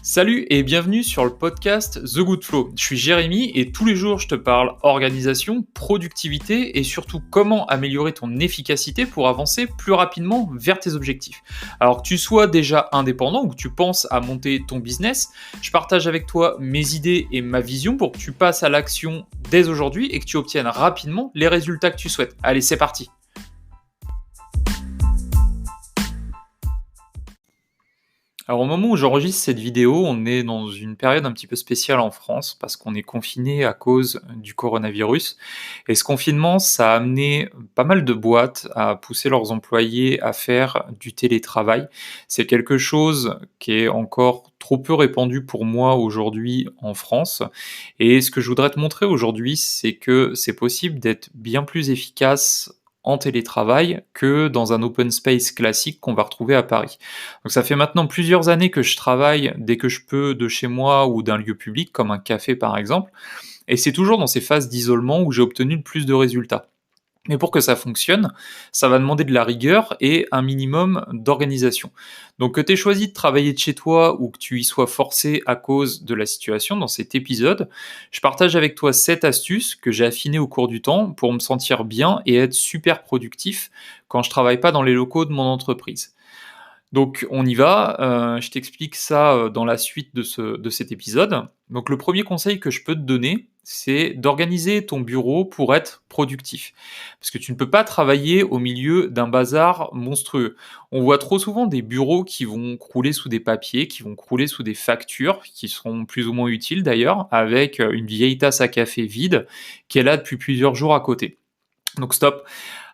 Salut et bienvenue sur le podcast The Good Flow. Je suis Jérémy et tous les jours je te parle organisation, productivité et surtout comment améliorer ton efficacité pour avancer plus rapidement vers tes objectifs. Alors que tu sois déjà indépendant ou que tu penses à monter ton business, je partage avec toi mes idées et ma vision pour que tu passes à l'action dès aujourd'hui et que tu obtiennes rapidement les résultats que tu souhaites. Allez, c'est parti! Alors au moment où j'enregistre cette vidéo, on est dans une période un petit peu spéciale en France parce qu'on est confiné à cause du coronavirus. Et ce confinement, ça a amené pas mal de boîtes à pousser leurs employés à faire du télétravail. C'est quelque chose qui est encore trop peu répandu pour moi aujourd'hui en France. Et ce que je voudrais te montrer aujourd'hui, c'est que c'est possible d'être bien plus efficace en télétravail que dans un open space classique qu'on va retrouver à Paris. Donc ça fait maintenant plusieurs années que je travaille dès que je peux de chez moi ou d'un lieu public, comme un café par exemple, et c'est toujours dans ces phases d'isolement où j'ai obtenu le plus de résultats. Mais pour que ça fonctionne, ça va demander de la rigueur et un minimum d'organisation. Donc que tu aies choisi de travailler de chez toi ou que tu y sois forcé à cause de la situation dans cet épisode, je partage avec toi 7 astuces que j'ai affinées au cours du temps pour me sentir bien et être super productif quand je travaille pas dans les locaux de mon entreprise. Donc on y va, je t'explique ça, dans la suite de cet épisode. Donc le premier conseil que je peux te donner, c'est d'organiser ton bureau pour être productif. Parce que tu ne peux pas travailler au milieu d'un bazar monstrueux. On voit trop souvent des bureaux qui vont crouler sous des papiers, qui vont crouler sous des factures, qui seront plus ou moins utiles d'ailleurs, avec, une vieille tasse à café vide, qui est là depuis plusieurs jours à côté. Donc stop.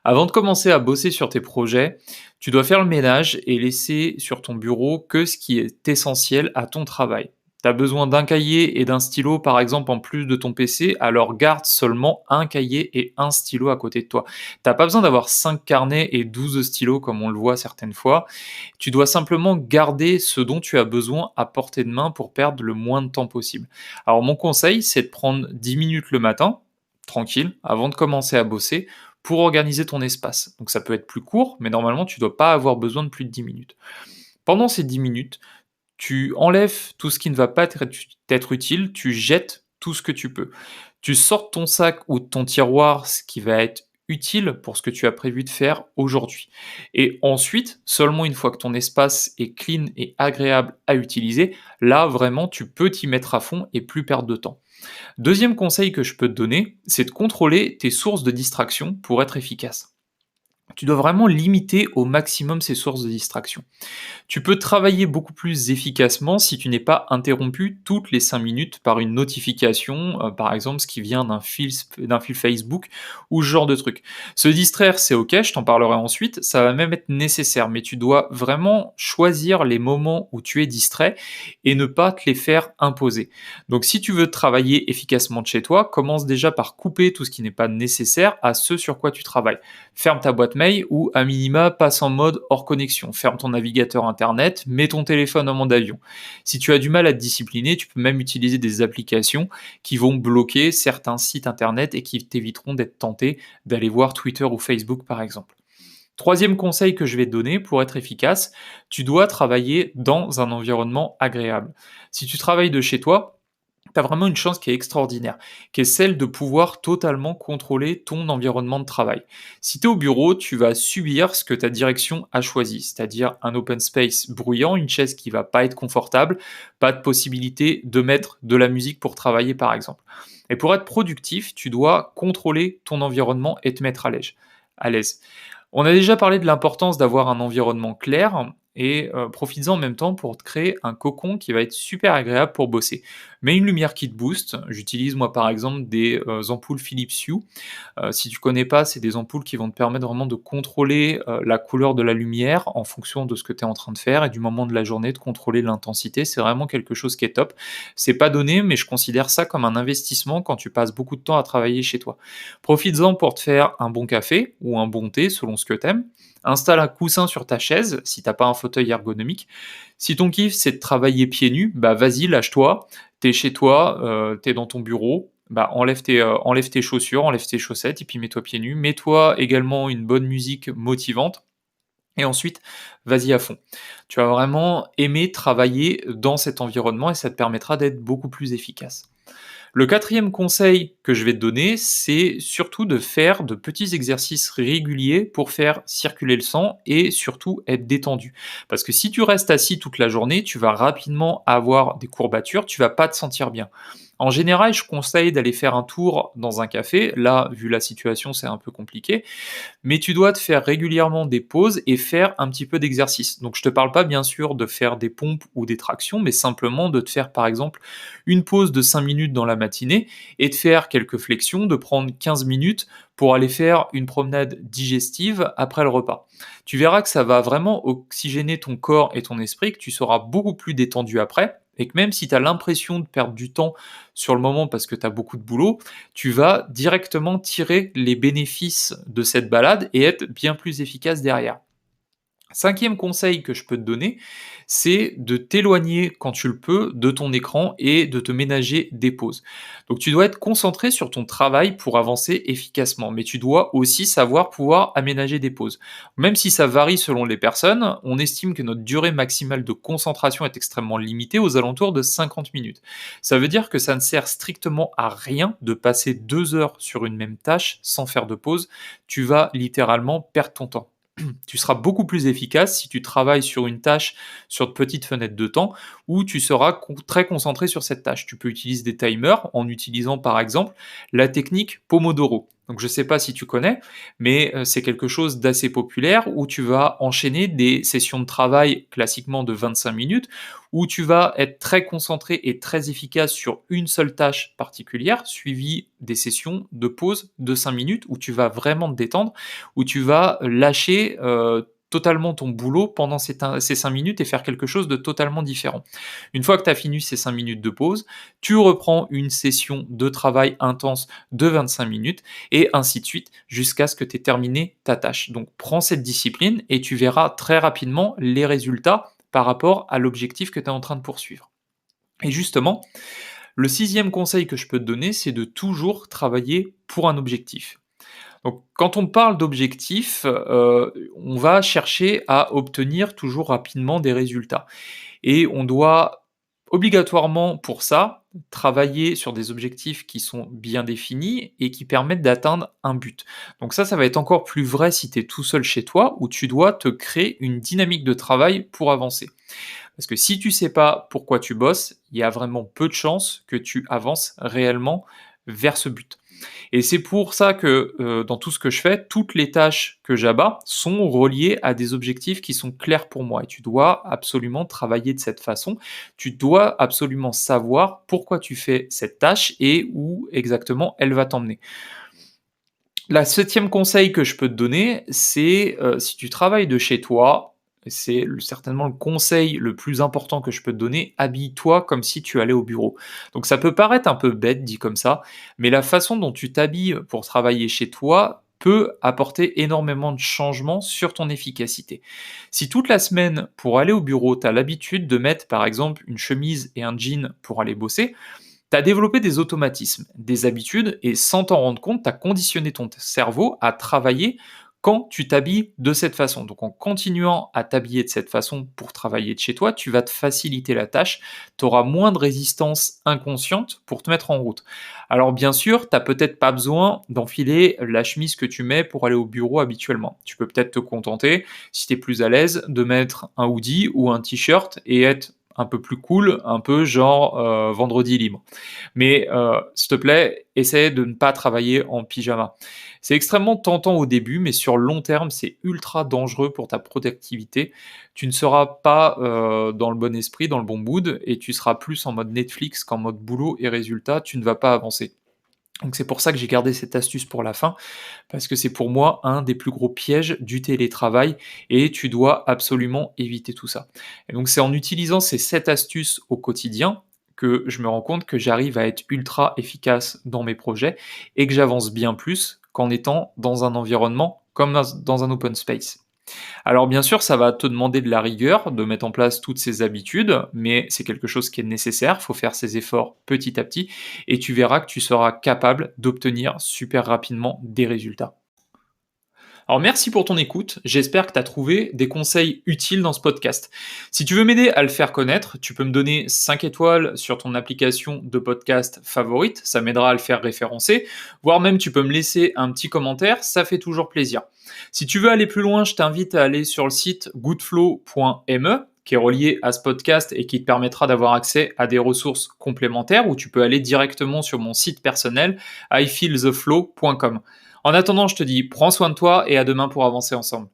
Avant de commencer à bosser sur tes projets, tu dois faire le ménage et laisser sur ton bureau que ce qui est essentiel à ton travail. Tu as besoin d'un cahier et d'un stylo par exemple en plus de ton PC, alors garde seulement un cahier et un stylo à côté de toi. T'as pas besoin d'avoir 5 carnets et 12 stylos comme on le voit certaines fois. Tu dois simplement garder ce dont tu as besoin à portée de main pour perdre le moins de temps possible. Alors mon conseil, c'est de prendre 10 minutes le matin, tranquille, avant de commencer à bosser, pour organiser ton espace. Donc ça peut être plus court, mais normalement tu ne dois pas avoir besoin de plus de 10 minutes. Pendant ces 10 minutes, tu enlèves tout ce qui ne va pas t'être utile, tu jettes tout ce que tu peux. Tu sors de ton sac ou de ton tiroir ce qui va être utile pour ce que tu as prévu de faire aujourd'hui. Et ensuite, seulement une fois que ton espace est clean et agréable à utiliser, là vraiment tu peux t'y mettre à fond et plus perdre de temps. Deuxième conseil que je peux te donner, c'est de contrôler tes sources de distraction pour être efficace. Tu dois vraiment limiter au maximum ces sources de distraction. Tu peux travailler beaucoup plus efficacement si tu n'es pas interrompu toutes les 5 minutes par une notification, par exemple ce qui vient d'un fil Facebook ou ce genre de truc. Se distraire, c'est OK, je t'en parlerai ensuite, ça va même être nécessaire, mais tu dois vraiment choisir les moments où tu es distrait et ne pas te les faire imposer. Donc si tu veux travailler efficacement de chez toi, commence déjà par couper tout ce qui n'est pas nécessaire à ce sur quoi tu travailles. Ferme ta boîte mail ou à minima passe en mode hors connexion. Ferme ton navigateur internet, mets ton téléphone en mode avion. Si tu as du mal à te discipliner, tu peux même utiliser des applications qui vont bloquer certains sites internet et qui t'éviteront d'être tenté d'aller voir Twitter ou Facebook par exemple. Troisième conseil que je vais te donner pour être efficace, tu dois travailler dans un environnement agréable. Si tu travailles de chez toi, tu as vraiment une chance qui est extraordinaire, qui est celle de pouvoir totalement contrôler ton environnement de travail. Si tu es au bureau, tu vas subir ce que ta direction a choisi, c'est-à-dire un open space bruyant, une chaise qui va pas être confortable, pas de possibilité de mettre de la musique pour travailler par exemple. Et pour être productif, tu dois contrôler ton environnement et te mettre à l'aise. On a déjà parlé de l'importance d'avoir un environnement clair et profites-en en même temps pour te créer un cocon qui va être super agréable pour bosser. Mets une lumière qui te booste. J'utilise moi par exemple des ampoules Philips Hue. Si tu connais pas, c'est des ampoules qui vont te permettre vraiment de contrôler la couleur de la lumière en fonction de ce que tu es en train de faire et du moment de la journée, de contrôler l'intensité. C'est vraiment quelque chose qui est top. C'est pas donné, mais je considère ça comme un investissement quand tu passes beaucoup de temps à travailler chez toi. Profites-en pour te faire un bon café ou un bon thé selon ce que tu aimes. Installe un coussin sur ta chaise si t'as pas un fauteuil ergonomique. Si ton kiff c'est de travailler pieds nus, bah vas-y, lâche-toi. T'es chez toi, t'es dans ton bureau, bah enlève tes chaussures, enlève tes chaussettes et puis mets-toi pieds nus. Mets-toi également une bonne musique motivante et ensuite, vas-y à fond. Tu vas vraiment aimer travailler dans cet environnement et ça te permettra d'être beaucoup plus efficace. Le quatrième conseil que je vais te donner, c'est surtout de faire de petits exercices réguliers pour faire circuler le sang et surtout être détendu. Parce que si tu restes assis toute la journée, tu vas rapidement avoir des courbatures, tu vas pas te sentir bien. En général, je conseille d'aller faire un tour dans un café. Là, vu la situation, c'est un peu compliqué, mais tu dois te faire régulièrement des pauses et faire un petit peu d'exercice. Donc je te parle pas bien sûr de faire des pompes ou des tractions, mais simplement de te faire par exemple une pause de 5 minutes dans la matinée et de faire quelques flexions, de prendre 15 minutes pour aller faire une promenade digestive après le repas. Tu verras que ça va vraiment oxygéner ton corps et ton esprit, que tu seras beaucoup plus détendu après, et que même si tu as l'impression de perdre du temps sur le moment parce que tu as beaucoup de boulot, tu vas directement tirer les bénéfices de cette balade et être bien plus efficace derrière. Cinquième conseil que je peux te donner, c'est de t'éloigner quand tu le peux de ton écran et de te ménager des pauses. Donc tu dois être concentré sur ton travail pour avancer efficacement, mais tu dois aussi savoir pouvoir aménager des pauses. Même si ça varie selon les personnes, on estime que notre durée maximale de concentration est extrêmement limitée aux alentours de 50 minutes. Ça veut dire que ça ne sert strictement à rien de passer 2 heures sur une même tâche sans faire de pause. Tu vas littéralement perdre ton temps. Tu seras beaucoup plus efficace si tu travailles sur une tâche sur de petites fenêtres de temps où tu seras très concentré sur cette tâche. Tu peux utiliser des timers en utilisant par exemple la technique Pomodoro. Donc je ne sais pas si tu connais, mais c'est quelque chose d'assez populaire où tu vas enchaîner des sessions de travail classiquement de 25 minutes où tu vas être très concentré et très efficace sur une seule tâche particulière, suivie des sessions de pause de 5 minutes où tu vas vraiment te détendre, où tu vas lâcher totalement ton boulot pendant ces 5 minutes et faire quelque chose de totalement différent. Une fois que tu as fini ces 5 minutes de pause, tu reprends une session de travail intense de 25 minutes et ainsi de suite jusqu'à ce que tu aies terminé ta tâche. Donc prends cette discipline et tu verras très rapidement les résultats par rapport à l'objectif que tu es en train de poursuivre. Et justement, le sixième conseil que je peux te donner, c'est de toujours travailler pour un objectif. Donc, quand on parle d'objectifs, on va chercher à obtenir toujours rapidement des résultats et on doit obligatoirement pour ça, travailler sur des objectifs qui sont bien définis et qui permettent d'atteindre un but. Donc ça va être encore plus vrai si tu es tout seul chez toi où tu dois te créer une dynamique de travail pour avancer. Parce que si tu sais pas pourquoi tu bosses, il y a vraiment peu de chances que tu avances réellement vers ce but. Et c'est pour ça que, dans tout ce que je fais, toutes les tâches que j'abats sont reliées à des objectifs qui sont clairs pour moi et tu dois absolument travailler de cette façon. Tu dois absolument savoir pourquoi tu fais cette tâche et où exactement elle va t'emmener. La septième conseil que je peux te donner, c'est, si tu travailles de chez toi, c'est certainement le conseil le plus important que je peux te donner, habille-toi comme si tu allais au bureau. Donc ça peut paraître un peu bête dit comme ça, mais la façon dont tu t'habilles pour travailler chez toi peut apporter énormément de changements sur ton efficacité. Si toute la semaine, pour aller au bureau, tu as l'habitude de mettre par exemple une chemise et un jean pour aller bosser, tu as développé des automatismes, des habitudes et sans t'en rendre compte, tu as conditionné ton cerveau à travailler quand tu t'habilles de cette façon. Donc en continuant à t'habiller de cette façon pour travailler de chez toi, tu vas te faciliter la tâche, tu auras moins de résistance inconsciente pour te mettre en route. Alors bien sûr, tu n'as peut-être pas besoin d'enfiler la chemise que tu mets pour aller au bureau habituellement. Tu peux peut-être te contenter, si tu es plus à l'aise, de mettre un hoodie ou un t-shirt et être un peu plus cool, un peu genre vendredi libre. Mais s'il te plaît, essaie de ne pas travailler en pyjama. C'est extrêmement tentant au début, mais sur le long terme, c'est ultra dangereux pour ta productivité. Tu ne seras pas dans le bon esprit, dans le bon mood, et tu seras plus en mode Netflix qu'en mode boulot et résultat, tu ne vas pas avancer. Donc c'est pour ça que j'ai gardé cette astuce pour la fin, parce que c'est pour moi un des plus gros pièges du télétravail et tu dois absolument éviter tout ça. Et donc c'est en utilisant ces 7 astuces au quotidien que je me rends compte que j'arrive à être ultra efficace dans mes projets et que j'avance bien plus qu'en étant dans un environnement comme dans un open space. Alors bien sûr, ça va te demander de la rigueur, de mettre en place toutes ces habitudes, mais c'est quelque chose qui est nécessaire, il faut faire ces efforts petit à petit, et tu verras que tu seras capable d'obtenir super rapidement des résultats. Alors merci pour ton écoute, j'espère que tu as trouvé des conseils utiles dans ce podcast. Si tu veux m'aider à le faire connaître, tu peux me donner 5 étoiles sur ton application de podcast favorite, ça m'aidera à le faire référencer, voire même tu peux me laisser un petit commentaire, ça fait toujours plaisir. Si tu veux aller plus loin, je t'invite à aller sur le site goodflow.me qui est relié à ce podcast et qui te permettra d'avoir accès à des ressources complémentaires, ou tu peux aller directement sur mon site personnel ifeeltheflow.com. En attendant, je te dis, prends soin de toi et à demain pour avancer ensemble.